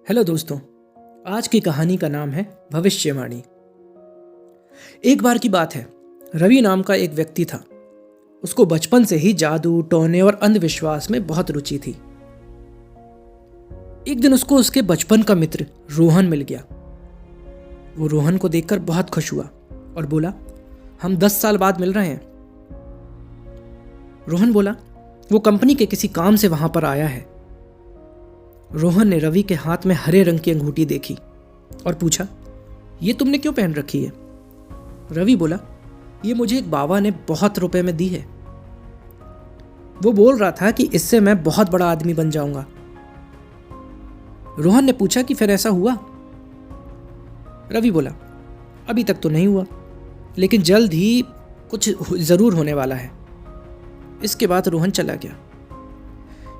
Hello दोस्तों, आज की कहानी का नाम है भविष्यवाणी। एक बार की बात है, रवि नाम का एक व्यक्ति था। उसको बचपन से ही जादू, टोने और अंधविश्वास में बहुत रुचि थी। एक दिन उसको उसके बचपन का मित्र रोहन मिल गया। वो रोहन को देखकर बहुत खुश हुआ और बोला, हम 10 साल बाद मिल रहे हैं। रोहन बोला, वो कंपनी के किसी काम से वहां पर आया है। रोहन ने रवि के हाथ में हरे रंग की अंगूठी देखी और पूछा, ये तुमने क्यों पहन रखी है? रवि बोला, ये मुझे एक बाबा ने बहुत रुपए में दी है। वो बोल रहा था कि इससे मैं बहुत बड़ा आदमी बन जाऊंगा। रोहन ने पूछा कि फिर ऐसा हुआ? रवि बोला, अभी तक तो नहीं हुआ, लेकिन जल्द ही कुछ जरूर होने वाला है। इसके बाद रोहन चला गया।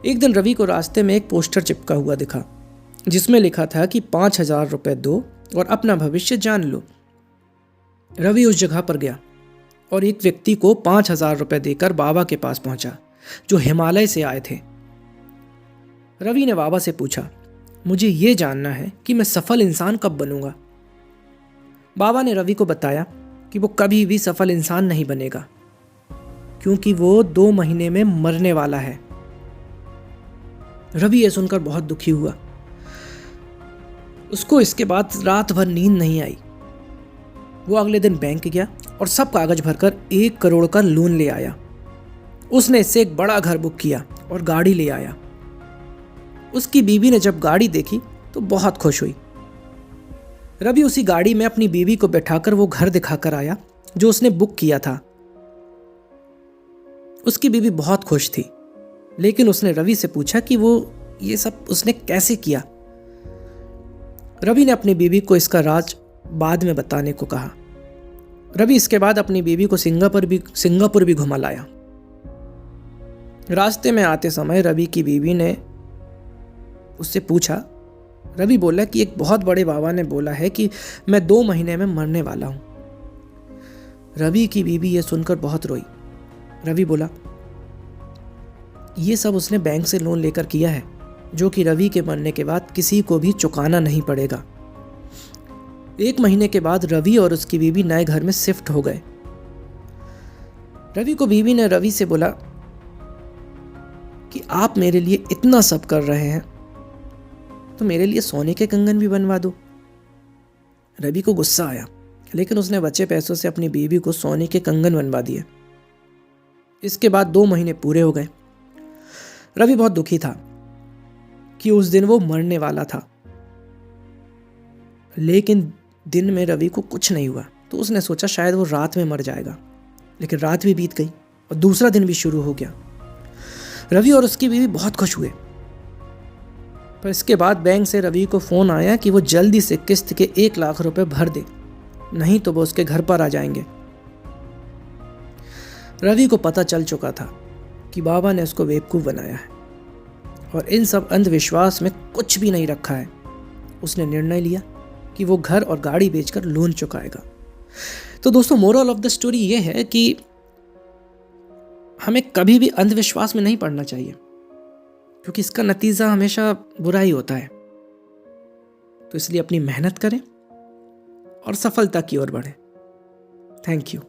एक दिन रवि को रास्ते में एक पोस्टर चिपका हुआ दिखा, जिसमें लिखा था कि 5,000 रुपए दो और अपना भविष्य जान लो। रवि उस जगह पर गया और एक व्यक्ति को 5,000 रुपए देकर बाबा के पास पहुंचा, जो हिमालय से आए थे। रवि ने बाबा से पूछा, मुझे ये जानना है कि मैं सफल इंसान कब बनूंगा। बाबा ने रवि को बताया कि वो कभी भी सफल इंसान नहीं बनेगा, क्योंकि वो 2 महीने में मरने वाला है। रवि ये सुनकर बहुत दुखी हुआ। उसको इसके बाद रात भर नींद नहीं आई। वो अगले दिन बैंक गया और सब कागज भरकर 1 करोड़ का लोन ले आया। उसने इससे एक बड़ा घर बुक किया और गाड़ी ले आया। उसकी बीवी ने जब गाड़ी देखी तो बहुत खुश हुई। रवि उसी गाड़ी में अपनी बीवी को बैठाकर वो घर दिखाकर आया जो उसने बुक किया था। उसकी बीवी बहुत खुश थी, लेकिन उसने रवि से पूछा कि वो ये सब उसने कैसे किया। रवि ने अपनी बीवी को इसका राज बाद में बताने को कहा। रवि इसके बाद अपनी बीवी को सिंगापुर भी घुमा लाया। रास्ते में आते समय रवि की बीवी ने उससे पूछा। रवि बोला कि एक बहुत बड़े बाबा ने बोला है कि मैं 2 महीने में मरने वाला हूं। रवि की बीवी यह सुनकर बहुत रोई। रवि बोला, ये सब उसने बैंक से लोन लेकर किया है, जो कि रवि के मरने के बाद किसी को भी चुकाना नहीं पड़ेगा। 1 महीने के बाद रवि और उसकी बीवी नए घर में शिफ्ट हो गए। रवि को बीवी ने रवि से बोला कि आप मेरे लिए इतना सब कर रहे हैं तो मेरे लिए सोने के कंगन भी बनवा दो। रवि को गुस्सा आया, लेकिन उसने बचे पैसों से अपनी बीवी को सोने के कंगन बनवा दिए। इसके बाद 2 महीने पूरे हो गए। रवि बहुत दुखी था कि उस दिन वो मरने वाला था, लेकिन दिन में रवि को कुछ नहीं हुआ। तो उसने सोचा शायद वो रात में मर जाएगा, लेकिन रात भी बीत गई और दूसरा दिन भी शुरू हो गया। रवि और उसकी बीवी बहुत खुश हुए, पर इसके बाद बैंक से रवि को फोन आया कि वो जल्दी से किस्त के 1 लाख रुपए भर दे, नहीं तो वो उसके घर पर आ जाएंगे। रवि को पता चल चुका था कि बाबा ने उसको बेवकूफ़ बनाया है और इन सब अंधविश्वास में कुछ भी नहीं रखा है। उसने निर्णय लिया कि वो घर और गाड़ी बेचकर लोन चुकाएगा। तो दोस्तों, मोरल ऑफ द स्टोरी ये है कि हमें कभी भी अंधविश्वास में नहीं पड़ना चाहिए, क्योंकि इसका नतीजा हमेशा बुरा ही होता है। तो इसलिए अपनी मेहनत करें और सफलता की ओर बढ़ें। Thank you.